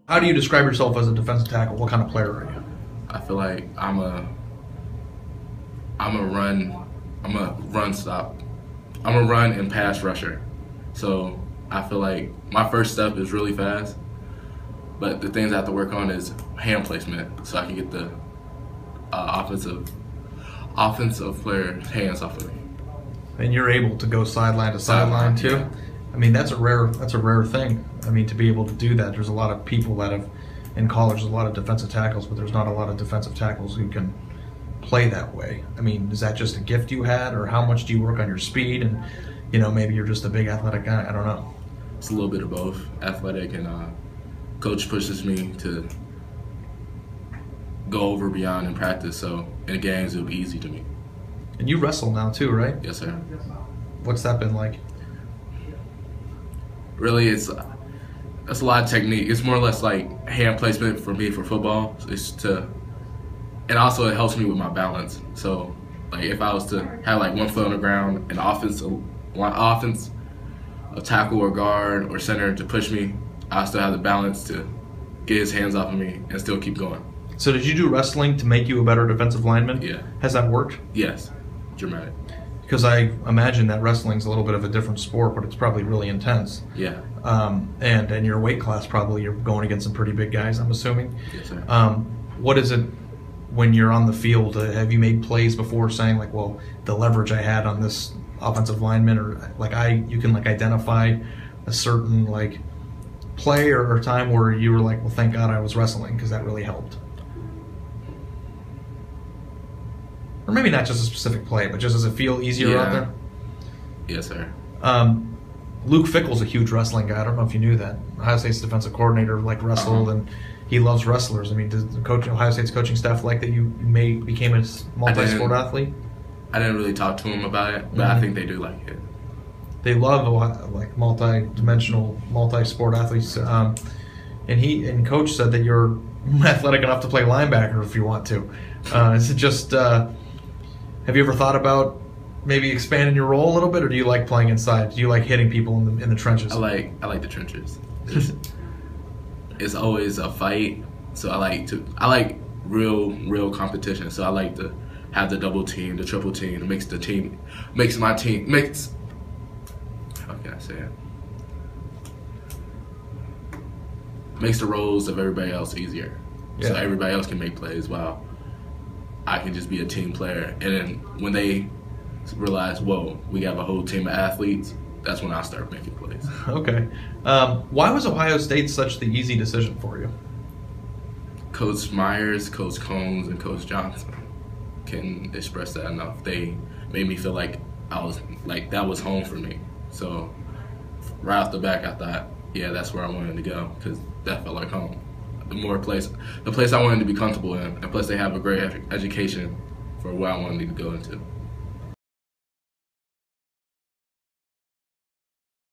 How do you describe yourself as a defensive tackle? What kind of player are you? I feel like I'm a run stop. I'm a run and pass rusher. So I feel like my first step is really fast, but the things I have to work on is hand placement, so I can get the offensive player's hands off of me. And you're able to go sideline to sideline too. Yeah. I mean, that's a rare thing. I mean, to be able to do that, there's a lot of people that have in college. There's a lot of defensive tackles, but there's not a lot of defensive tackles who can play that way. I mean, is that just a gift you had, or how much do you work on your speed? And maybe you're just a big athletic guy. I don't know. It's a little bit of both, athletic and coach pushes me to go over beyond in practice. So in games, it'll be easy to me. And you wrestle now too, right? Yes, sir. What's that been like? Really, it's a lot of technique. It's more or less like hand placement for me for football. And also it helps me with my balance. So like if I was to have like one foot on the ground, an offense, a tackle or guard or center to push me, I still have the balance to get his hands off of me and still keep going. So did you do wrestling to make you a better defensive lineman? Yeah. Has that worked? Yes, dramatic. Because I imagine that wrestling's a little bit of a different sport, but it's probably really intense. Yeah. And in your weight class, probably you're going against some pretty big guys, I'm assuming. Yes, sir. What is it when you're on the field? Have you made plays before saying like, well, the leverage I had on this offensive lineman, or like you can like identify a certain like play or time where you were like, well, thank God I was wrestling because that really helped? Or maybe not just a specific play, but just does it feel easier out there? Yes, sir. Luke Fickell's a huge wrestling guy. I don't know if you knew that. Ohio State's defensive coordinator wrestled, and he loves wrestlers. I mean, does Ohio State's coaching staff like that you became a multi-sport athlete? I didn't really talk to him about it, but I think they do like it. They love like multi-dimensional, multi-sport athletes. And Coach said that you're athletic enough to play linebacker if you want to. Is it just? Have you ever thought about maybe expanding your role a little bit, or do you like playing inside? Do you like hitting people in the trenches? I like the trenches. It's always a fight, so I like real competition. So I like to have the double team, the triple team. It makes how can I say it? Makes the roles of everybody else easier. Yeah. So everybody else can make plays while I can just be a team player. And then when they realize, whoa, we have a whole team of athletes, that's when I start making plays. Okay. Why was Ohio State such the easy decision for you? Coach Myers, Coach Combs, and Coach Johnson can express that enough. They made me feel like that was home for me. So right off the back, I thought, yeah, that's where I wanted to go because that felt like home. The place I wanted to be comfortable in, and plus they have a great education for what I wanted to go into.